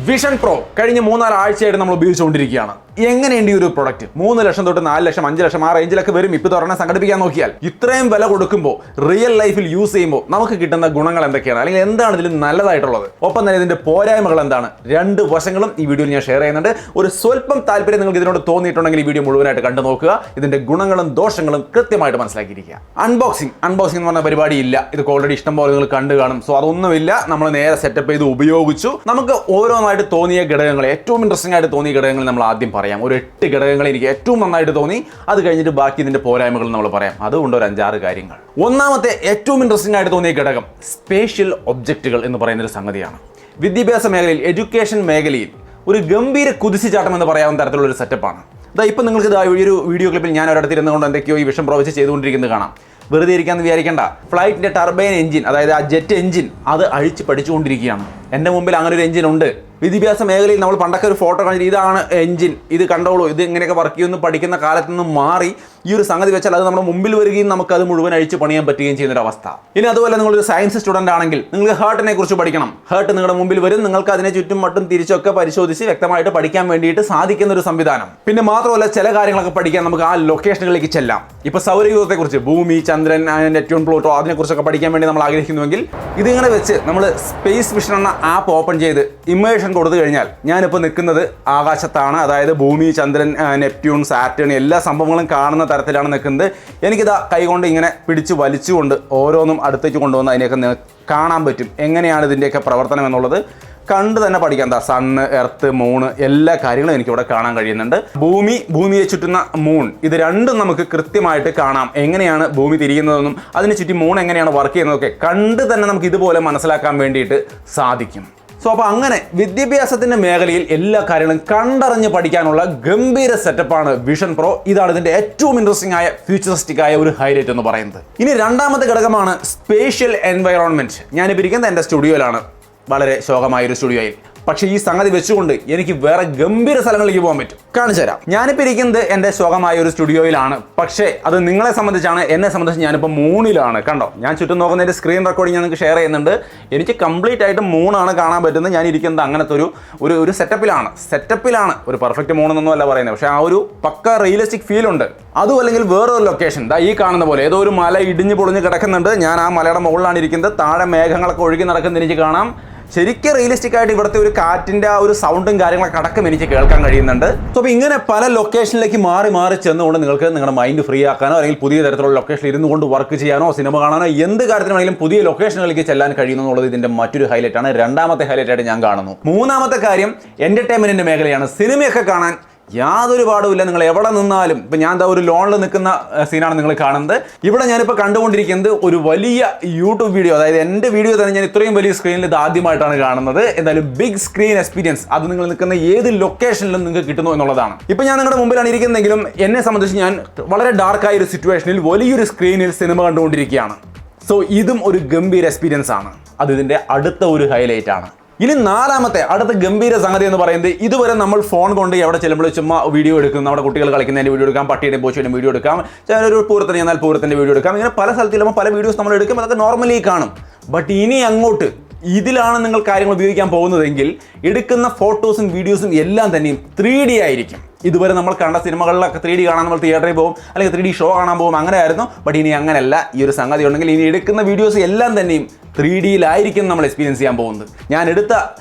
Vision pro കഴിഞ്ഞ 3-4 ആഴ്ചയായിട്ട് നമ്മൾ ഉപയോഗിച്ചുകൊണ്ടിരിക്കുകയാണ്. എങ്ങനെയുണ്ട് ഈ ഒരു പ്രൊഡക്റ്റ്? 3 ലക്ഷം തൊട്ട് 4 ലക്ഷം 5 ലക്ഷം ആ റേഞ്ചിലൊക്കെ വരും. ഇപ്പോൾ തുറന്ന് സംഘടിപ്പിക്കാൻ നോക്കിയാൽ ഇത്രയും വില കൊടുക്കുമ്പോൾ റിയൽ ലൈഫിൽ യൂസ് ചെയ്യുമ്പോൾ നമുക്ക് കിട്ടുന്ന ഗുണങ്ങൾ എന്തൊക്കെയാണ്, അല്ലെങ്കിൽ എന്താണ് ഇതിൽ നല്ലതായിട്ടുള്ളത്, ഒപ്പം തന്നെ ഇതിന്റെ പോരായ്മകൾ എന്താണ്, രണ്ട് വശങ്ങളും ഈ വീഡിയോയിൽ ഞാൻ ഷെയർ ചെയ്യുന്നുണ്ട്. ഒരു സ്വല്പം താല്പര്യം നിങ്ങൾക്ക് ഇതിനോട് തോന്നിയിട്ടുണ്ടെങ്കിൽ ഈ വീഡിയോ മുഴുവനായിട്ട് കണ്ടു നോക്കുക. ഇതിന്റെ ഗുണങ്ങളും ദോഷങ്ങളും കൃത്യമായിട്ട് മനസ്സിലാക്കിയിരിക്കുക. അൺബോക്സിംഗ് എന്ന് പറഞ്ഞ പരിപാടി ഇല്ല. ഇത് ഓൾറെഡി ഇഷ്ടം പോലെ നിങ്ങൾ കണ്ടു കാണും. സോ അതൊന്നുമില്ല. നമ്മൾ നേരെ സെറ്റപ്പ് ചെയ്ത് ഉപയോഗിച്ചു. നമുക്ക് ഓരോന്നായിട്ട് തോന്നിയ ഘടകങ്ങൾ, ഏറ്റവും ഇൻട്രസ്റ്റിംഗ് ആയിട്ട് തോന്നിയ ഘടകങ്ങൾ നമ്മൾ ആദ്യം പറയാം. ഒരു 8 ഘടകങ്ങൾ എനിക്ക് ഏറ്റവും നന്നായിട്ട് തോന്നി. അത് കഴിഞ്ഞിട്ട് ബാക്കി ഇതിന്റെ പോരായ്മകൾ നമ്മൾ പറയാം. അതുകൊണ്ട് ഒരു 5-6 കാര്യങ്ങൾ. ഒന്നാമത്തെ ഏറ്റവും ഇൻട്രസ്റ്റിംഗ് ആയിട്ട് തോന്നിയ ഘടകം സ്പേഷ്യൽ ഒബ്ജക്റ്റുകൾ എന്ന് പറയുന്ന ഒരു സംഗതിയാണ്. വിദ്യാഭ്യാസ മേഖലയിൽ, എഡ്യൂക്കേഷൻ മേഖലയിൽ ഒരു ഗംഭീര കുതിച്ചുചാട്ടം എന്ന് പറയാവുന്ന തരത്തിലുള്ള ഒരു സെറ്റപ്പാണ്. ഇപ്പം നിങ്ങൾക്ക് ഈ ഒരു വീഡിയോ ക്ലിപ്പിൽ ഞാൻ ഒരിടത്ത് ഇരുന്നുകൊണ്ട് എന്തൊക്കെയോ ഈ വിഷൻ പ്രോ വെച്ച് ചെയ്തുകൊണ്ടിരിക്കുന്നത് കാണാം. വെറുതെ ഇരിക്കാന്ന് വിചാരിക്കേണ്ട. ഫ്ലൈറ്റിന്റെ ടർബൈൻ എഞ്ചിൻ, അതായത് ആ ജെറ്റ് എഞ്ചിൻ, അത് അഴിച്ച് പഠിച്ചുകൊണ്ടിരിക്കുകയാണ്. എൻ്റെ മുമ്പിൽ അങ്ങനെ ഒരു എഞ്ചിൻ ഉണ്ട്. വിദ്യാഭ്യാസ മേഖലയിൽ നമ്മൾ പണ്ടൊക്കെ ഒരു ഫോട്ടോ കാണിച്ചിട്ട് ഇതാണ് എഞ്ചിൻ, ഇത് കണ്ടോളൂ, ഇത് ഇങ്ങനെയൊക്കെ വർക്ക് ചെയ്യുമെന്ന് പഠിക്കുന്ന കാലത്ത് നിന്ന് മാറി ഈ ഒരു സംഗതി വെച്ചാൽ അത് നമ്മുടെ മുമ്പിൽ വരികയും നമുക്ക് അത് മുഴുവൻ അഴിച്ച് പണിയാൻ പറ്റുകയും ചെയ്യുന്ന ഒരു അവസ്ഥ. ഇനി അതുപോലെ നിങ്ങളൊരു സയൻസ് സ്റ്റുഡൻ്റ് ആണെങ്കിൽ നിങ്ങൾക്ക് ഹേർട്ടിനെ കുറിച്ച് പഠിക്കണം. ഹേർട്ട് നിങ്ങളുടെ മുമ്പിൽ വരും. നിങ്ങൾക്ക് അതിനെ ചുറ്റും മട്ടും തിരിച്ചൊക്കെ പരിശോധിച്ച് വ്യക്തമായിട്ട് പഠിക്കാൻ വേണ്ടിയിട്ട് സാധിക്കുന്ന ഒരു സംവിധാനം. പിന്നെ മാത്രമല്ല ചില കാര്യങ്ങളൊക്കെ പഠിക്കാൻ നമുക്ക് ആ ലൊക്കേഷനുകളിലേക്ക് ചെല്ലാം. ഇപ്പോൾ സൗരയൂഥത്തെക്കുറിച്ച്, ഭൂമി, ചന്ദ്രൻ, നെറ്റ്യൂൺ, പ്ലൂട്ടോ, അതിനെക്കുറിച്ചൊക്കെ പഠിക്കാൻ വേണ്ടി നമ്മൾ ആഗ്രഹിക്കുന്നുവെങ്കിൽ ഇതിങ്ങനെ വെച്ച് നമ്മൾ സ്പേസ് വിഷൻ എന്ന ആപ്പ് ഓപ്പൺ ചെയ്ത് ഇമേഷൻ കൊടുത്തു കഴിഞ്ഞാൽ ഞാനിപ്പോൾ നിൽക്കുന്നത് ആകാശത്താണ്. അതായത് ഭൂമി, ചന്ദ്രൻ, നെപ്റ്റ്യൂൺ, സാറ്റേൺ എല്ലാ സംഭവങ്ങളും കാണുന്ന തരത്തിലാണ് നിൽക്കുന്നത്. എനിക്കിതാ കൈകൊണ്ട് ഇങ്ങനെ പിടിച്ച് വലിച്ചുകൊണ്ട് ഓരോന്നും അടുത്തേക്ക് കൊണ്ടുവന്ന് അതിനെയൊക്കെ കാണാൻ പറ്റും. എങ്ങനെയാണ് ഇതിൻ്റെയൊക്കെ പ്രവർത്തനം എന്നുള്ളത് കണ്ട് തന്നെ പഠിക്കാം. സണ്ണ്, എർത്ത്, മൂൺ എല്ലാ കാര്യങ്ങളും എനിക്കിവിടെ കാണാൻ കഴിയുന്നുണ്ട്. ഭൂമിയെ ചുറ്റുന്ന മൂൺ, ഇത് രണ്ടും നമുക്ക് കൃത്യമായിട്ട് കാണാം. എങ്ങനെയാണ് ഭൂമി തിരിയുന്നതെന്നും അതിനെ ചുറ്റി മൂൺ എങ്ങനെയാണ് വർക്ക് ചെയ്യുന്നതൊക്കെ കണ്ട് തന്നെ നമുക്ക് ഇതുപോലെ മനസ്സിലാക്കാൻ വേണ്ടിയിട്ട് സാധിക്കും. സോ അപ്പോൾ അങ്ങനെ വിദ്യാഭ്യാസത്തിന്റെ മേഖലയിൽ എല്ലാ കാര്യങ്ങളും കണ്ടറിഞ്ഞ് പഠിക്കാനുള്ള ഗംഭീര സെറ്റപ്പാണ് വിഷൻ പ്രോ. ഇതാണ് ഇതിന്റെ ഏറ്റവും ഇൻട്രസ്റ്റിംഗ് ആയ ഫ്യൂച്ചറിസ്റ്റിക് ആയ ഒരു ഹൈലൈറ്റ് എന്ന് പറയുന്നത്. ഇനി രണ്ടാമത്തെ ഘടകമാണ് സ്പേഷ്യൽ എൻവയറോൺമെന്റ്. ഞാനിപ്പോൾ ഇരിക്കുന്നത് എൻ്റെ സ്റ്റുഡിയോയിലാണ്, വളരെ ശോകമായൊരു സ്റ്റുഡിയോയിൽ. പക്ഷേ ഈ സംഗതി വെച്ചുകൊണ്ട് എനിക്ക് വേറെ ഗംഭീര സ്ഥലങ്ങളിലേക്ക് പോകാൻ പറ്റും. കാണിച്ചു തരാം. ഞാനിപ്പോൾ ഇരിക്കുന്നത് എൻ്റെ ശോകമായ ഒരു സ്റ്റുഡിയോയിലാണ്. പക്ഷേ അത് നിങ്ങളെ സംബന്ധിച്ചാണ്. എന്നെ സംബന്ധിച്ച് ഞാനിപ്പോൾ മൂണിലാണ്. കണ്ടോ, ഞാൻ ചുറ്റും നോക്കുന്നതിൻ്റെ സ്ക്രീൻ റെക്കോർഡിംഗ് ഞാൻ നിങ്ങൾക്ക് ഷെയർ ചെയ്യുന്നുണ്ട്. എനിക്ക് കംപ്ലീറ്റ് ആയിട്ട് മൂണാണ് കാണാൻ പറ്റുന്നത്. ഞാൻ ഇരിക്കുന്നത് അങ്ങനത്തെ ഒരു സെറ്റപ്പിലാണ്. ഒരു പെർഫെക്റ്റ് മൂണെന്നൊന്നും അല്ല പറയുന്നത്. പക്ഷേ ആ ഒരു പക്ക റിയലിസ്റ്റിക് ഫീൽ ഉണ്ട്. അതും അല്ലെങ്കിൽ വേറൊരു ലൊക്കേഷൻ ഈ കാണുന്ന പോലെ ഏതോ ഒരു മല ഇടിഞ്ഞ് പൊളിഞ്ഞ് കിടക്കുന്നുണ്ട്. ഞാൻ ആ മലയുടെ മുകളിലാണ് ഇരിക്കുന്നത്. താഴെ മേഘങ്ങളൊക്കെ ഒഴുകി നടക്കുന്നത് എനിക്ക് കാണാം. ശരിക്കും റിയലിസ്റ്റിക് ആയിട്ട് ഇവിടുത്തെ ഒരു കാറ്റിൻ്റെ ആ ഒരു സൗണ്ടും കാര്യങ്ങളൊക്കെ അടക്കം എനിക്ക് കേൾക്കാൻ കഴിയുന്നുണ്ട്. സോ അപ്പോൾ ഇങ്ങനെ പല ലൊക്കേഷനിലേക്ക് മാറി ചെന്നുകൊണ്ട് നിങ്ങൾക്ക് നിങ്ങളുടെ മൈൻഡ് ഫ്രീ ആക്കാനോ അല്ലെങ്കിൽ പുതിയ തരത്തിലുള്ള ലൊക്കേഷനിൽ ഇരുന്നു കൊണ്ട് വർക്ക് ചെയ്യാനോ സിനിമ കാണാനോ എന്ത് കാര്യത്തിനാണെങ്കിലും പുതിയ ലൊക്കേഷനുകളിലേക്ക് ചെല്ലാൻ കഴിയുന്നു എന്നുള്ളത് ഇതിൻ്റെ മറ്റൊരു ഹൈലൈറ്റ് ആണ്. രണ്ടാമത്തെ ഹൈലൈറ്റ് ആയിട്ട് ഞാൻ കാണുന്നു. മൂന്നാമത്തെ കാര്യം എന്റർടൈൻമെന്റിന്റെ മേഖലയാണ്. സിനിമയൊക്കെ കാണാൻ യാതൊരു പാടുമില്ല. നിങ്ങൾ എവിടെ നിന്നാലും. ഇപ്പം ഞാൻ ഒരു ലോണിൽ നിൽക്കുന്ന സീനാണ് നിങ്ങൾ കാണുന്നത്. ഇവിടെ ഞാനിപ്പോൾ കണ്ടുകൊണ്ടിരിക്കുന്നത് ഒരു വലിയ യൂട്യൂബ് വീഡിയോ. അതായത് എൻ്റെ വീഡിയോ തന്നെ ഞാൻ ഇത്രയും വലിയ സ്ക്രീനിൽ ഇത് ആദ്യമായിട്ടാണ് കാണുന്നത്. എന്തായാലും ബിഗ് സ്ക്രീൻ എക്സ്പീരിയൻസ് അത് നിങ്ങൾ നിൽക്കുന്ന ഏത് ലൊക്കേഷനിലും നിങ്ങൾക്ക് കിട്ടുന്നു എന്നുള്ളതാണ്. ഇപ്പം ഞാൻ നിങ്ങളുടെ മുമ്പിലാണ് ഇരിക്കുന്നതെങ്കിലും എന്നെ സംബന്ധിച്ച് ഞാൻ വളരെ ഡാർക്കായ ഒരു സിറ്റുവേഷനിൽ വലിയൊരു സ്ക്രീനിൽ സിനിമ കണ്ടുകൊണ്ടിരിക്കുകയാണ്. സോ ഇതും ഒരു ഗംഭീര എക്സ്പീരിയൻസ് ആണ്. അത് ഇതിൻ്റെ അടുത്ത ഒരു ഹൈലൈറ്റ് ആണ്. ഇനി നാലാമത്തെ അടുത്ത ഗംഭീര സംഗതി എന്ന് പറയുന്നത്, ഇതുവരെ നമ്മൾ ഫോൺ കൊണ്ട് എവിടെ ചെല്ലുമ്പോൾ ചുമ്മാ വീഡിയോ എടുക്കും. നമ്മുടെ കുട്ടികൾ കളിക്കുന്നതിൻ്റെ വീഡിയോ എടുക്കാം, പട്ടിയുടെയും പൂച്ചയുടെയും വീഡിയോ എടുക്കാം, ചിലൊരു പൂരത്തിന് ചെന്നാൽ പൂരത്തിൻ്റെ വീഡിയോ എടുക്കാം. ഇങ്ങനെ പല സ്ഥലത്തിലും പല വീഡിയോസ് നമ്മൾ എടുക്കും. അതൊക്കെ നോർമലി കാണും. ബട്ട് ഇനി അങ്ങോട്ട് ഇതിലാണ് നിങ്ങൾ കാര്യങ്ങൾ ഉപയോഗിക്കാൻ പോകുന്നതെങ്കിൽ എടുക്കുന്ന ഫോട്ടോസും വീഡിയോസും എല്ലാം തന്നെയും 3D ആയിരിക്കും. ഇതുവരെ നമ്മൾ കണ്ട സിനിമകളിലൊക്കെ 3D കാണാൻ നമ്മൾ തിയേറ്ററിൽ പോകും, അല്ലെങ്കിൽ 3D ഷോ കാണാൻ പോകും, അങ്ങനെ ആയിരുന്നു. ബട്ട് ഇനി അങ്ങനെയല്ല. ഈ ഒരു സംഗതി ഉണ്ടെങ്കിൽ ഇനി എടുക്കുന്ന വീഡിയോസ് എല്ലാം തന്നെയും 3Dയിലായിരിക്കും നമ്മൾ എക്സ്പീരിയൻസ് ചെയ്യാൻ പോകുന്നത്. ഞാൻ എടുത്ത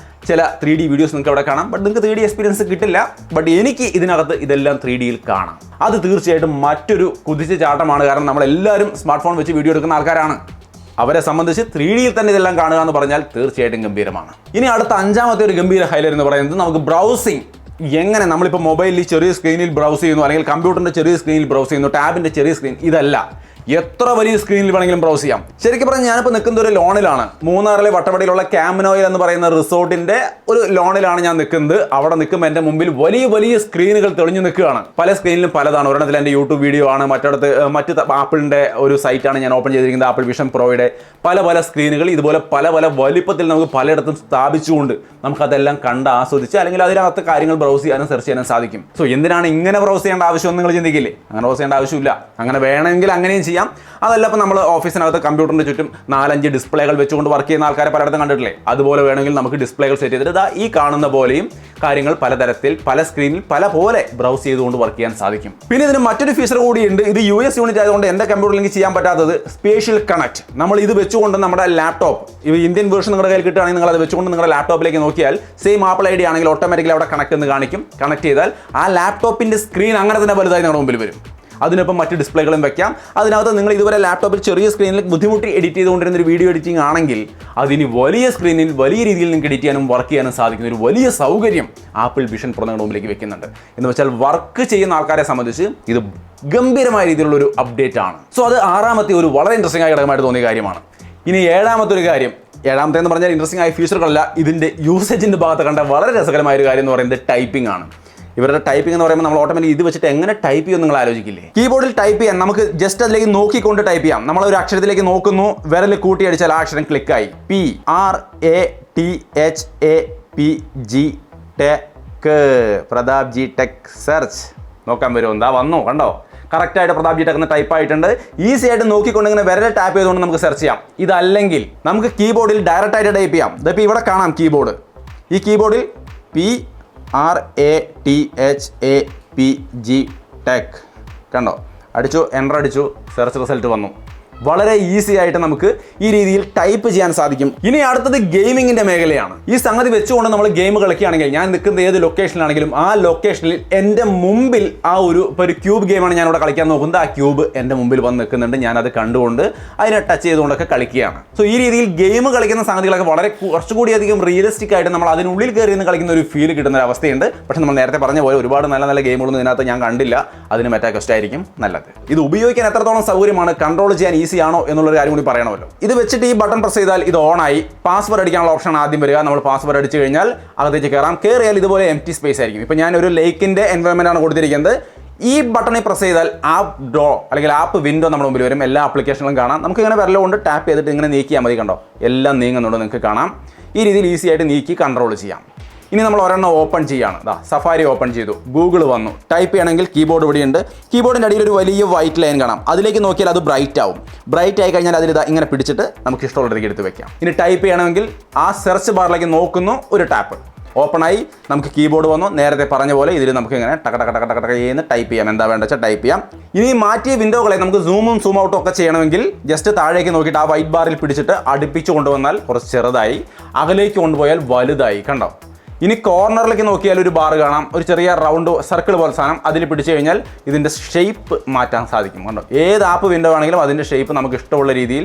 ചില 3D വീഡിയോസ് നിങ്ങൾക്ക് അവിടെ കാണാം. ബട്ട് നിങ്ങൾക്ക് 3D എക്സ്പീരിയൻസ് കിട്ടില്ല. ബട്ട് എനിക്ക് ഇതിനകത്ത് ഇതെല്ലാം 3Dയിൽ കാണാം. അത് തീർച്ചയായിട്ടും മറ്റൊരു കുതിച്ച ചാട്ടമാണ്. കാരണം നമ്മളെല്ലാവരും സ്മാർട്ട് ഫോൺ വെച്ച് വീഡിയോ എടുക്കുന്ന ആൾക്കാരാണ്. അവരെ സംബന്ധിച്ച് 3Dയിൽ തന്നെ ഇതെല്ലാം കാണുക എന്ന് പറഞ്ഞാൽ തീർച്ചയായിട്ടും ഗംഭീരമാണ്. ഇനി അടുത്ത അഞ്ചാമത്തെ ഒരു ഗംഭീര ഹൈലൈറ്റ് എന്ന് പറയുന്നത് നമുക്ക് ബ്രൗസിങ്. എങ്ങനെ നമ്മളിപ്പോൾ മൊബൈലിൽ ചെറിയ സ്ക്രീനിൽ ബ്രൗസ് ചെയ്യുന്നു, അല്ലെങ്കിൽ കമ്പ്യൂട്ടറിൻ്റെ ചെറിയ സ്ക്രീനിൽ ബ്രൗസ് ചെയ്യുന്നു, ടാബിൻ്റെ ചെറിയ സ്ക്രീൻ, ഇതല്ല. എത്ര വലിയ സ്ക്രീനിൽ വേണമെങ്കിലും ബ്രൗസ് ചെയ്യാം. ശരിക്കും പറഞ്ഞാൽ ഞാനിപ്പോൾ നിൽക്കുന്ന ഒരു ലോണിലാണ്. മൂന്നാറിലെ വട്ടവടയിലുള്ള ക്യാമ്പിനോയിൽ എന്ന് പറയുന്ന റിസോർട്ടിന്റെ ഒരു ലോണിലാണ് ഞാൻ നിൽക്കുന്നത്. അവിടെ നിൽക്കുമ്പോൾ എൻ്റെ മുമ്പിൽ വലിയ സ്ക്രീനുകൾ തെളിഞ്ഞു നിൽക്കുകയാണ്. പല സ്ക്രീനിലും പലതാണ്. ഒരെണ്ണത്തിൽ എൻ്റെ യൂട്യൂബ് വീഡിയോ ആണ്, മറ്റ് ആപ്പിളിൻ്റെ ഒരു സൈറ്റാണ് ഞാൻ ഓപ്പൺ ചെയ്തിരിക്കുന്നത്, ആപ്പിൾ വിഷൻ പ്രോയുടെ. പല സ്ക്രീനുകൾ ഇതുപോലെ പല വലിപ്പത്തിൽ നമുക്ക് പലയിടത്തും സ്ഥാപിച്ചുകൊണ്ട് നമുക്കതെല്ലാം കണ്ട് ആസ്വദിച്ച് അല്ലെങ്കിൽ അതിനകത്ത് കാര്യങ്ങൾ ബ്രൗസ് ചെയ്യാനും സെർച്ച് ചെയ്യാനും സാധിക്കും. സോ എന്തിനാണ് ഇങ്ങനെ ബ്രൗസ് ചെയ്യേണ്ട ആവശ്യം നിങ്ങൾ ചിന്തിക്കില്ലേ? അങ്ങനെ ബ്രൗസ് ചെയ്യേണ്ട ആവശ്യമില്ല. അങ്ങനെ വേണമെങ്കിൽ അങ്ങനെയും ചെയ്യാം. അതല്ല ഇപ്പോൾ നമ്മൾ ഓഫീസിനകത്ത് കമ്പ്യൂട്ടറിൻ്റെ ചുറ്റും 4-5 ഡിസ്പ്ലേകൾ വെച്ചുകൊണ്ട് വർക്ക് ചെയ്യുന്ന ആൾക്കാരെ പലയിടത്തും കണ്ടിട്ടില്ലേ? അതുപോലെ വേണമെങ്കിൽ നമുക്ക് ഡിസ്പ്ലേകൾ സെറ്റ് ചെയ്തിട്ട് ഈ കാണുന്ന പോലെയും കാര്യങ്ങൾ പലതരത്തിൽ പല സ്ക്രീനിൽ പല പോലെ ബ്രൗസ് ചെയ്തുകൊണ്ട് വർക്ക് ചെയ്യാൻ സാധിക്കും. പിന്നെ ഇതിന് മറ്റൊരു ഫീച്ചർ കൂടിയുണ്ട്. ഇത് US യൂണിറ്റ് ആയതുകൊണ്ട് എൻ്റെ കമ്പ്യൂട്ടറിൽ ചെയ്യാൻ പറ്റാത്തത് സ്പേഷ്യൽ കണക്ട്. നമ്മൾ ഇത് വെച്ചുകൊണ്ട് നമ്മുടെ ലാപ്ടോപ്പ്, ഈ ഇന്ത്യൻ വേർഷൻ നിങ്ങളുടെ കയ്യിൽ കിട്ടുകയാണെങ്കിൽ നിങ്ങൾ അത് വെച്ചുകൊണ്ട് നിങ്ങളുടെ ലാപ്ടോപ്പിലേക്ക് നോക്കിയാൽ സെയിം ആപ്പിൾ ID ആണെങ്കിൽ ഓട്ടോമാറ്റിക്കലി അവിടെ കണക്ട് എന്ന് കാണിക്കും. കണക്ട് ചെയ്താൽ ആ ലാപ്ടോപ്പിന്റെ സ്ക്രീൻ അങ്ങനെ തന്നെ വലുതായി നിങ്ങളുടെ മുമ്പിൽ വരും. അതിനൊപ്പം മറ്റ് ഡിസ്പ്ലേകളും വെക്കാം. അതിനകത്ത് നിങ്ങൾ ഇതുവരെ ലാപ്ടോപ്പിൽ ചെറിയ സ്ക്രീനിൽ ബുദ്ധിമുട്ടി എഡിറ്റ് ചെയ്തുകൊണ്ടിരുന്ന ഒരു വീഡിയോ എഡിറ്റിംഗ് ആണെങ്കിൽ അതിന് വലിയ സ്ക്രീനിൽ വലിയ രീതിയിൽ നിങ്ങൾക്ക് എഡിറ്റ് ചെയ്യാനും വർക്ക് ചെയ്യാനും സാധിക്കുന്ന ഒരു വലിയ സൗകര്യം ആപ്പിൾ വിഷൻ പ്രോ നിങ്ങളുടെ മുമ്പിലേക്ക് വെക്കുന്നുണ്ട്. എന്ന് വെച്ചാൽ വർക്ക് ചെയ്യുന്ന ആൾക്കാരെ സംബന്ധിച്ച് ഇത് ഗംഭീരമായ രീതിയിലുള്ള ഒരു അപ്ഡേറ്റ് ആണ്. സോ അത് 6ാമത്തെ ഒരു വളരെ ഇൻട്രസ്റ്റിംഗ് ആയ ഘടകമായിട്ട് തോന്നിയ കാര്യമാണ്. ഇനി 7ാമത്തെ ഒരു കാര്യം, 7ാമത്തെ എന്ന് പറഞ്ഞാൽ ഇൻട്രസ്റ്റിംഗ് ആയ ഫീച്ചറുകളല്ല, ഇതിൻ്റെ യൂസേജിൻ്റെ ഭാഗത്ത് കണ്ട വളരെ രസകരമായ ഒരു കാര്യം എന്ന് പറയുന്നത് ടൈപ്പിംഗ് ആണ്. ഇവരുടെ ടൈപ്പിംഗ് എന്ന് പറയുമ്പോൾ നമ്മൾ ഓട്ടോമാറ്റിക് ഇത് വെച്ചിട്ട് എങ്ങനെ ടൈപ്പ് ചെയ്യുമെന്ന് നിങ്ങൾ ആലോചിക്കില്ലേ? കീബോർഡിൽ ടൈപ്പ് ചെയ്യാൻ നമുക്ക് ജസ്റ്റ് അതിലേക്ക് നോക്കിക്കൊണ്ട് ടൈപ്പ് ചെയ്യാം. നമ്മൾ ഒരു അക്ഷരത്തിലേക്ക് നോക്കുന്നു, വിരൽ കൂട്ടി അടിച്ചാൽ ആ അക്ഷരം ക്ലിക്കായി. PRATHAPG tech, Prathap G tech search നോക്കാൻ വരുമോ? എന്താ വന്നു കണ്ടോ? കറക്റ്റായിട്ട് പ്രതാപ് ജി ടെക് എന്ന് ടൈപ്പ് ആയിട്ടുണ്ട്. ഈസി ആയിട്ട് നോക്കിക്കൊണ്ട് ഇങ്ങനെ വിരൽ ടാപ്പ് ചെയ്തുകൊണ്ട് നമുക്ക് സെർച്ച് ചെയ്യാം. ഇതല്ലെങ്കിൽ നമുക്ക് കീബോർഡിൽ ഡയറക്റ്റ് ആയിട്ട് ടൈപ്പ് ചെയ്യാം. ഇതിപ്പോൾ ഇവിടെ കാണാം കീബോർഡ്. ഈ കീബോർഡിൽ PRATHAPG ടെക് കണ്ടോ? അടിച്ചു, എൻ്റർ അടിച്ചു, സെർച്ച് റിസൾട്ട് വന്നു. വളരെ ഈസി ആയിട്ട് നമുക്ക് ഈ രീതിയിൽ ടൈപ്പ് ചെയ്യാൻ സാധിക്കും. ഇനി അടുത്തത് ഗെയിമിങ്ങിന്റെ മേഖലയാണ്. ഈ സംഗതി വെച്ചുകൊണ്ട് നമ്മൾ ഗെയിം കളിക്കുകയാണെങ്കിൽ ഞാൻ നിൽക്കുന്ന ഏത് ലൊക്കേഷനിലാണെങ്കിലും ആ ലൊക്കേഷനിൽ എൻ്റെ മുമ്പിൽ ഇപ്പോൾ ഒരു ക്യൂബ് ഗെയിമാണ് ഞാനിവിടെ കളിക്കാൻ നോക്കുന്നത്. ആ ക്യൂബ് എൻ്റെ മുമ്പിൽ വന്ന് നിൽക്കുന്നുണ്ട്. ഞാനത് കണ്ടുകൊണ്ട് അതിനെ ടച്ച് ചെയ്തുകൊണ്ടൊക്കെ കളിക്കുകയാണ്. സോ ഈ രീതിയിൽ ഗെയിം കളിക്കുന്ന സംഗതികളൊക്കെ വളരെ കുറച്ചുകൂടി അധികം റിയലിസ്റ്റിക് ആയിട്ട് നമ്മൾ അതിനുള്ളിൽ കയറി നിന്ന് കളിക്കുന്ന ഒരു ഫീൽ കിട്ടുന്ന ഒരു അവസ്ഥയുണ്ട്. പക്ഷേ നമ്മൾ നേരത്തെ പറഞ്ഞ പോലെ ഒരുപാട് നല്ല നല്ല ഗെയിമുകളൊന്നും ഇതിനകത്ത് ഞാൻ കണ്ടില്ല. അതിന് മെറ്റാക്വസ്റ്റ് ആയിരിക്കും നല്ലത്. ഇത് ഉപയോഗിക്കാൻ എത്രത്തോളം സൗകര്യമാണ്, കൺട്രോൾ ചെയ്യാൻ ഈസി ആണോ എന്നുള്ളൊരു കാര്യം കൂടി പറയണമല്ലോ. ഇത് വെച്ചിട്ട് ഈ ബട്ടൺ പ്രസ് ചെയ്താൽ ഇത് ഓണായി. പാസ്വേഡ് അടിക്കാനുള്ള ഓപ്ഷൻ ആദ്യം വരിക. നമ്മൾ പാസ്വേഡ് അടിച്ചു കഴിഞ്ഞാൽ അകത്തേക്ക് കയറിയാൽ ഇതുപോലെ എംപ്റ്റി സ്പേസ് ആയിരിക്കും. ഇപ്പോൾ ഞാൻ ഒരു ലേക്കിൻ്റെ എൻവയോൺമെൻ്റ് ആണ് കൊടുത്തിരിക്കുന്നത്. ഈ ബട്ടണിൽ പ്രസ് ചെയ്താൽ ആപ്പ് ഡ്രോ അല്ലെങ്കിൽ ആപ്പ് വിൻഡോ നമ്മുടെ മുമ്പിൽ വരും. എല്ലാ ആപ്ലിക്കേഷനുകളും കാണാം. നമുക്ക് ഇങ്ങനെ വിരൽ കൊണ്ട് ടാപ്പ് ചെയ്തിട്ട് ഇങ്ങനെ നീക്കിയാൽ മതി. കണ്ടോ? എല്ലാം നീങ്ങുന്നുണ്ടോ നിങ്ങൾക്ക് കാണാം. ഈ രീതിയിൽ ഈസി ആയിട്ട് നീക്കി കൺട്രോൾ ചെയ്യാം. ഇനി നമ്മൾ ഒരെണ്ണം ഓപ്പൺ ചെയ്യാണ്. സഫാരി ഓപ്പൺ ചെയ്തു, ഗൂഗിൾ വന്നു. ടൈപ്പ് ചെയ്യണമെങ്കിൽ കീബോർഡ് ഇവിടെയുണ്ട്. കീബോർഡിൻ്റെ അടിയിൽ ഒരു വലിയ വൈറ്റ് ലൈൻ കാണാം. അതിലേക്ക് നോക്കിയാൽ അത് ബ്രൈറ്റ് ആവും. ബ്രൈറ്റ് ആയി കഴിഞ്ഞാൽ അതിൽ ഇങ്ങനെ പിടിച്ചിട്ട് നമുക്ക് ഇഷ്ടമുള്ളതിലേക്ക് എടുത്ത് വെക്കാം. ഇനി ടൈപ്പ് ചെയ്യണമെങ്കിൽ ആ സെർച്ച് ബാറിലേക്ക് നോക്കുന്നു, ഒരു ടാപ്പ് ഓപ്പണായി. നമുക്ക് കീബോർഡ് വന്നു. നേരത്തെ പറഞ്ഞ പോലെ ഇതിൽ നമുക്ക് ഇങ്ങനെ ടക ടക ടക ടക ചെയ്യുന്ന ടൈപ്പ് ചെയ്യാം. എന്താ വേണ്ട വെച്ചാൽ ടൈപ്പ് ചെയ്യാം. ഇനി മാറ്റിയ വിൻഡോകളെ നമുക്ക് സൂമും സൂം ഔട്ടും ഒക്കെ ചെയ്യണമെങ്കിൽ ജസ്റ്റ് താഴേക്ക് നോക്കിയിട്ട് ആ വൈറ്റ് ബാറിൽ പിടിച്ചിട്ട് അടുപ്പിച്ച് കൊണ്ടുവന്നാൽ കുറച്ച് ചെറുതായി, അകലേക്ക് കൊണ്ടുപോയാൽ വലുതായി. കണ്ടോ? ഇനി കോർണറിലേക്ക് നോക്കിയാൽ ഒരു ബാർ കാണാം, ഒരു ചെറിയ റൗണ്ട് സർക്കിൾ പോലെ സാധനം. അതിൽ പിടിച്ചു കഴിഞ്ഞാൽ ഇതിൻ്റെ ഷേപ്പ് മാറ്റാൻ സാധിക്കും. കണ്ടോ? ഏത് ആപ്പ് വിൻഡോ ആണെങ്കിലും അതിൻ്റെ ഷേപ്പ് നമുക്ക് ഇഷ്ടമുള്ള രീതിയിൽ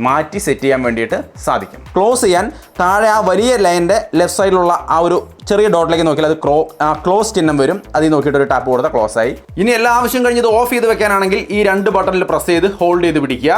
മാറ്റി സെറ്റ് ചെയ്യാൻ വേണ്ടിയിട്ട് സാധിക്കും. ക്ലോസ് ചെയ്യാൻ താഴെ ആ വലിയ ലൈനിൻ്റെ ലെഫ്റ്റ് സൈഡിലുള്ള ആ ഒരു ചെറിയ ഡോട്ടിലേക്ക് നോക്കിയാൽ അത് ക്ലോസ് ചിഹ്നം വരും. അതിൽ നോക്കിയിട്ട് ഒരു ടാപ്പ് കൊടുത്താൽ ക്ലോസ് ആയി. ഇനി എല്ലാ ആവശ്യം കഴിഞ്ഞത് ഓഫ് ചെയ്ത് വെക്കാനാണെങ്കിൽ ഈ 2 ബട്ടണിൽ പ്രസ് ചെയ്ത് ഹോൾഡ് ചെയ്ത് പിടിക്കുക.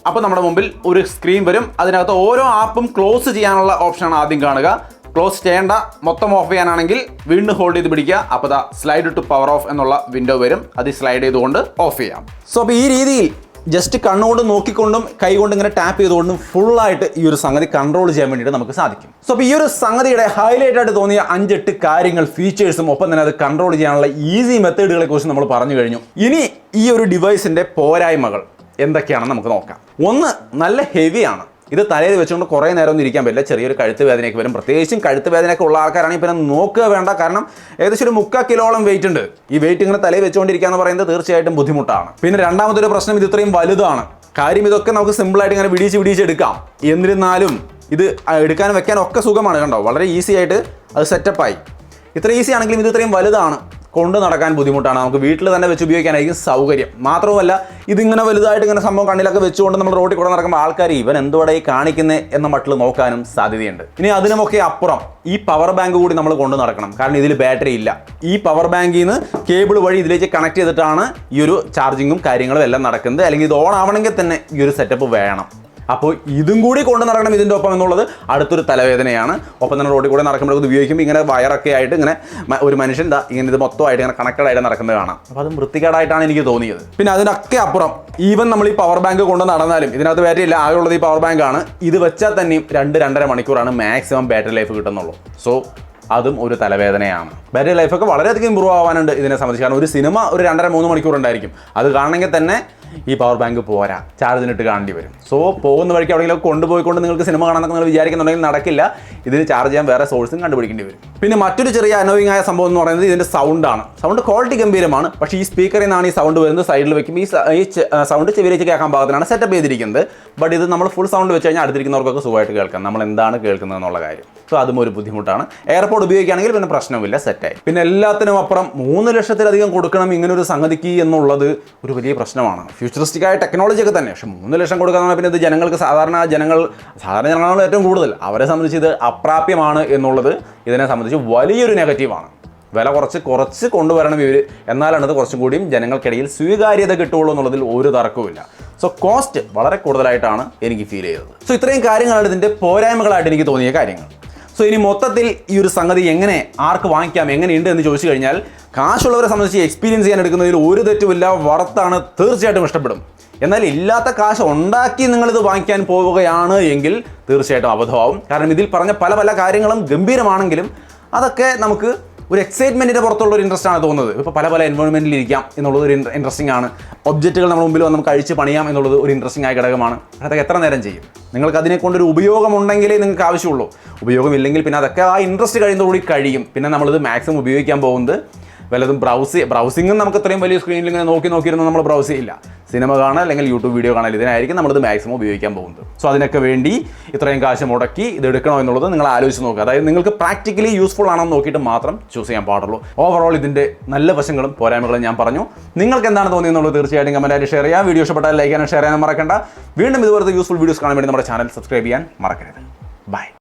അപ്പോൾ നമ്മുടെ മുമ്പിൽ ഒരു സ്ക്രീൻ വരും. അതിനകത്ത് ഓരോ ആപ്പും ക്ലോസ് ചെയ്യാനുള്ള ഓപ്ഷനാണ് ആദ്യം കാണുക. ക്ലോസ് ചെയ്യേണ്ട, മൊത്തം ഓഫ് ചെയ്യാനാണെങ്കിൽ വീണ്ടും ഹോൾഡ് ചെയ്ത് പിടിക്കുക. അപ്പോൾ സ്ലൈഡ് ടു പവർ ഓഫ് എന്നുള്ള വിൻഡോ വരും. അത് സ്ലൈഡ് ചെയ്തുകൊണ്ട് ഓഫ് ചെയ്യാം. സോ അപ്പോൾ ഈ രീതിയിൽ ജസ്റ്റ് കണ്ണുകൊണ്ട് നോക്കിക്കൊണ്ടും കൈകൊണ്ട് ഇങ്ങനെ ടാപ്പ് ചെയ്തുകൊണ്ടും ഫുള്ളായിട്ട് ഈ ഒരു സംഗതി കൺട്രോൾ ചെയ്യാൻ വേണ്ടിയിട്ട് നമുക്ക് സാധിക്കും. സോ അപ്പോൾ ഈ ഒരു സംഗതിയുടെ ഹൈലൈറ്റ് ആയിട്ട് തോന്നിയ 5-8 കാര്യങ്ങൾ, ഫീച്ചേഴ്സും ഒപ്പം തന്നെ അത് കൺട്രോൾ ചെയ്യാനുള്ള ഈസി മെത്തേഡുകളെ കുറിച്ച് നമ്മൾ പറഞ്ഞു കഴിഞ്ഞു. ഇനി ഈ ഒരു ഡിവൈസിൻ്റെ പോരായ്മകൾ എന്തൊക്കെയാണെന്ന് നമുക്ക് നോക്കാം. ഒന്ന്, നല്ല ഹെവിയാണ്. ഇത് തലയിൽ വെച്ചുകൊണ്ട് കുറേ നേരം ഒന്നും ഇരിക്കാൻ പറ്റില്ല. ചെറിയൊരു കഴുത്ത് വേദനയൊക്കെ വരും. പ്രത്യേകിച്ചും കഴുത്ത് വേദനയൊക്കെ ഉള്ള ആൾക്കാരാണെങ്കിൽ പിന്നെ നോക്കുക വേണ്ട. കാരണം ഏകദേശം ഒരു 3/4 കിലോളം വെയിറ്റ് ഉണ്ട്. ഈ വെയിറ്റ് ഇങ്ങനെ തലയിൽ വെച്ചുകൊണ്ടിരിക്കുക എന്ന് പറയുന്നത് തീർച്ചയായിട്ടും ബുദ്ധിമുട്ടാണ്. പിന്നെ രണ്ടാമതൊരു പ്രശ്നം, ഇത് ഇത്രയും വലുതാണ്. കാര്യം ഇതൊക്കെ നമുക്ക് സിമ്പിളായിട്ട് ഇങ്ങനെ വിടിച്ചെടുക്കാം. എന്നിരുന്നാലും ഇത് എടുക്കാനും വെക്കാനും ഒക്കെ സുഖമാണ്. കണ്ടോ? വളരെ ഈസി ആയിട്ട് അത് സെറ്റപ്പായി. ഇത്ര ഈസി ആണെങ്കിലും ഇത് ഇത്രയും വലുതാണ്. കൊണ്ട് നടക്കാൻ ബുദ്ധിമുട്ടാണ്. നമുക്ക് വീട്ടിൽ തന്നെ വെച്ച് ഉപയോഗിക്കാനായിരിക്കും സൗകര്യം. മാത്രമല്ല ഇതിങ്ങനെ വലുതായിട്ട് ഇങ്ങനെ സംഭവം കണ്ണിലൊക്കെ വെച്ചുകൊണ്ട് നമ്മൾ റോഡിൽ കൂടെ നടക്കുമ്പോൾ ആൾക്കാർ ഇവൻ എന്തുകൂടെ ഈ കാണിക്കുന്നത് എന്ന മട്ടിൽ നോക്കാനും സാധ്യതയുണ്ട്. ഇനി അതിനുമൊക്കെ അപ്പുറം ഈ പവർ ബാങ്ക് കൂടി നമ്മൾ കൊണ്ട് നടക്കണം. കാരണം ഇതിൽ ബാറ്ററി ഇല്ല. ഈ പവർ ബാങ്കിൽ നിന്ന് കേബിൾ വഴി ഇതിലേക്ക് കണക്ട് ചെയ്തിട്ടാണ് ഈ ഒരു ചാർജിങ്ങും കാര്യങ്ങളും എല്ലാം നടക്കുന്നത്. അല്ലെങ്കിൽ ഇത് ഓൺ ആവണമെങ്കിൽ തന്നെ ഈ ഒരു സെറ്റപ്പ് വേണം. അപ്പോൾ ഇതും കൂടി കൊണ്ട് നടക്കണം ഇതിൻ്റെ ഒപ്പം എന്നുള്ളത് അടുത്തൊരു തലവേദനയാണ്. ഒപ്പം തന്നെ റോഡിൽ കൂടെ നടക്കുമ്പോഴേക്കും ഉപയോഗിക്കുമ്പോൾ ഇങ്ങനെ വയറൊക്കെ ആയിട്ട് ഇങ്ങനെ ഒരു മനുഷ്യൻ ഇങ്ങനെ ഇത് മൊത്തമായിട്ട് ഇങ്ങനെ കണക്റ്റഡ് ആയിട്ട് നടക്കുന്നത് കാണാം. അപ്പോൾ അത് വൃത്തികേടായിട്ടാണ് എനിക്ക് തോന്നിയത്. പിന്നെ അതിനൊക്കെ അപ്പുറം ഈവൻ നമ്മൾ ഈ പവർ ബാങ്ക് കൊണ്ട് നടന്നാലും ഇതിനകത്ത് ബാറ്ററി ഇല്ല, ആകെയുള്ളത് ഈ പവർ ബാങ്ക് ആണ്. ഇത് വെച്ചാൽ തന്നെയും 2-2.5 മണിക്കൂറാണ് മാക്സിമം ബാറ്ററി ലൈഫ് കിട്ടുന്നുള്ളൂ. സോ അതും ഒരു തലവേദനയാണ്. ബാറ്ററി ലൈഫൊക്കെ വളരെയധികം ഇമ്പ്രൂവ് ആവാനുണ്ട് ഇതിനെ സംബന്ധിച്ച്. കാരണം ഒരു സിനിമ ഒരു 2.5-3 മണിക്കൂർ ഉണ്ടായിരിക്കും. അത് കാണണമെങ്കിൽ തന്നെ ഈ പവർ ബാങ്ക് പോരാ, ചാർജിനിട്ട് കാണേണ്ടി വരും. സോ പോകുന്ന വഴിക്ക് എവിടെയെങ്കിലും കൊണ്ടുപോയിക്കൊണ്ട് നിങ്ങൾക്ക് സിനിമ കാണാനൊക്കെ നിങ്ങൾ വിചാരിക്കുന്നുണ്ടെങ്കിൽ നടക്കില്ല. ഇതിന് ചാർജ് ചെയ്യാൻ വേറെ സോഴ്സും കണ്ടുപിടിക്കേണ്ടി വരും. പിന്നെ മറ്റൊരു ചെറിയ അനോയിങ് ആയ സംഭവം എന്ന് പറയുന്നത് ഇതിൻ്റെ സൗണ്ടാണ്. സൗണ്ട് ക്വാളിറ്റി ഗംഭീരമാണ്. പക്ഷേ ഈ സ്പീക്കറിൽ നിന്നാണ് ഈ സൗണ്ട് വരുന്നത്. സൈഡിൽ വെക്കുമ്പോൾ ഈ സൗണ്ട് ചെവിയിലേക്ക് കേൾക്കാൻ പാകത്തിനാണ് സെറ്റപ്പ് ചെയ്തിരിക്കുന്നത്. ബട്ട് ഇത് നമ്മൾ ഫുൾ സൗണ്ട് വെച്ച് കഴിഞ്ഞാൽ അടുത്തിരിക്കുന്നവർക്കൊക്കെ സുഖമായിട്ട് കേൾക്കാം നമ്മൾ എന്താണ് കേൾക്കുന്നത് എന്നുള്ള കാര്യം. സോ അതും ഒരു ബുദ്ധിമുട്ടാണ്. എയർപോഡ് ഉപയോഗിക്കുകയാണെങ്കിൽ പിന്നെ പ്രശ്നമില്ല, സെറ്റായി. പിന്നെ എല്ലാത്തിനും അപ്പുറം 3 ലക്ഷത്തിലധികം കൊടുക്കണം ഇങ്ങനെ ഒരു സംഗതിക്ക് എന്നുള്ളത് ഒരു വലിയ പ്രശ്നമാണ്. ഫ്യൂച്ചറിസ്റ്റിക് ആയ ടെക്നോളജി ഒക്കെ തന്നെ. പക്ഷേ 3 ലക്ഷം കൊടുക്കാൻ പിന്നെ ഇത് ജനങ്ങൾക്ക് സാധാരണ ജനങ്ങളാണ് ഏറ്റവും കൂടുതൽ. അവരെ സംബന്ധിച്ച് ഇത് അപ്രാപ്യമാണ് എന്നുള്ളത് ഇതിനെ സംബന്ധിച്ച് വലിയൊരു നെഗറ്റീവാണ്. വില കുറച്ച് കൊണ്ടുവരണം ഇവർ, എന്നാലാണ് ഇത് കുറച്ചും കൂടിയും ജനങ്ങൾക്കിടയിൽ സ്വീകാര്യത കിട്ടുള്ളൂ എന്നുള്ളതിൽ ഒരു തർക്കവുമില്ല. സോ കോസ്റ്റ് വളരെ കൂടുതലായിട്ടാണ് എനിക്ക് ഫീൽ ചെയ്തത്. സോ ഇത്രയും കാര്യങ്ങളാണ് ഇതിൻ്റെ പോരായ്മകളായിട്ട് എനിക്ക് തോന്നിയ കാര്യങ്ങൾ. സോ ഇനി മൊത്തത്തിൽ ഈ ഒരു സംഗതി എങ്ങനെ ആർക്ക് വാങ്ങിക്കാം, എങ്ങനെയുണ്ട് എന്ന് ചോദിച്ചു കഴിഞ്ഞാൽ കാശുള്ളവരെ സംബന്ധിച്ച് എക്സ്പീരിയൻസ് ചെയ്യാൻ എടുക്കുന്നതിൽ ഒരു തെറ്റുമില്ല. വർത്താണ്, തീർച്ചയായിട്ടും ഇഷ്ടപ്പെടും. എന്നാൽ ഇല്ലാത്ത കാശ് ഉണ്ടാക്കി നിങ്ങളിത് വാങ്ങിക്കാൻ പോവുകയാണ് എങ്കിൽ തീർച്ചയായിട്ടും അബദ്ധമാവും. കാരണം ഇതിൽ പറഞ്ഞ പല കാര്യങ്ങളും ഗംഭീരമാണെങ്കിലും അതൊക്കെ നമുക്ക് ഒരു എക്സൈറ്റ്മെൻറ്റിൻ്റെ പുറത്തുള്ള ഒരു ഇൻട്രസ്റ്റ് ആണ് തോന്നുന്നത്. ഇപ്പോൾ പല എൻവയോൺമെൻറ്റിൽ ഇരിക്കാം എന്നുള്ളത് ഒരു ഇൻട്രസ്റ്റിംഗ് ആണ്. ഒബ്ജക്റ്റുകൾ നമ്മുടെ മുമ്പിൽ വന്ന് നമുക്ക് കഴിച്ച് പണിയാം എന്നുള്ളത് ഒരു ഇൻട്രസ്റ്റിംഗ് ആയ ഘടകമാണ്. അതൊക്കെ എത്ര നേരം ചെയ്യും? നിങ്ങൾക്ക് അതിനെക്കൊണ്ടൊരു ഉപയോഗമുണ്ടെങ്കിലേ നിങ്ങൾക്ക് ആവശ്യമുള്ളൂ. ഉപയോഗമില്ലെങ്കിൽ പിന്നെ അതൊക്കെ ആ ഇൻട്രസ്റ്റ് കഴിയുന്നതോടുകൂടി കഴിയും. പിന്നെ നമ്മളിത് മാക്സിമം ഉപയോഗിക്കാൻ പോകുന്നത് വല്ലതും ബ്രൗസിങ്ങും നമുക്ക് ഇത്രയും വലിയ സ്ക്രീനിൽ ഇങ്ങനെ നോക്കിയിരുന്ന് നമ്മൾ ബ്രൗസ് ചെയ്യില്ല. സിനിമ കാണാൻ അല്ലെങ്കിൽ യൂട്യൂബ് വീഡിയോ കാണാൻ ഇതിനായിരിക്കും നമ്മളിത് മാക്സിമം ഉപയോഗിക്കാൻ പോകുന്നത്. സോ അതിനൊക്കെ വേണ്ടി ഇത്രയും കാശ് മുടക്കി ഇത് എടുക്കണോ എന്നുള്ളത് നിങ്ങൾ ആലോചിച്ച് നോക്കുക. അതായത് നിങ്ങൾക്ക് പ്രാക്ടിക്കലി യൂസ്ഫുൾ ആണോ എന്ന് നോക്കിയിട്ട് മാത്രം ചൂസ് ചെയ്യാൻ പാടുള്ളൂ. ഓവറോൾ ഇതിൻ്റെ നല്ല വശങ്ങളും പോരായ്മകളും ഞാൻ പറഞ്ഞു. നിങ്ങൾക്ക് എന്താണ് തോന്നിയെന്നുള്ളത് തീർച്ചയായിട്ടും കമൻറ്റായിട്ട് ഷെയർ ചെയ്യാം. വീഡിയോ ഇഷ്ടപ്പെട്ടാൽ ലൈക്ക് ചെയ്യാനും ഷെയർ ചെയ്യാനും മറക്കണ്ട. വീണ്ടും ഇതുപോലത്തെ യൂസ്ഫുൾ വീഡിയോസ് കാണാൻ വേണ്ടി നമ്മുടെ ചാനൽ സബ്സ്ക്രൈബ് ചെയ്യാൻ മറക്കരുത്. ബൈ.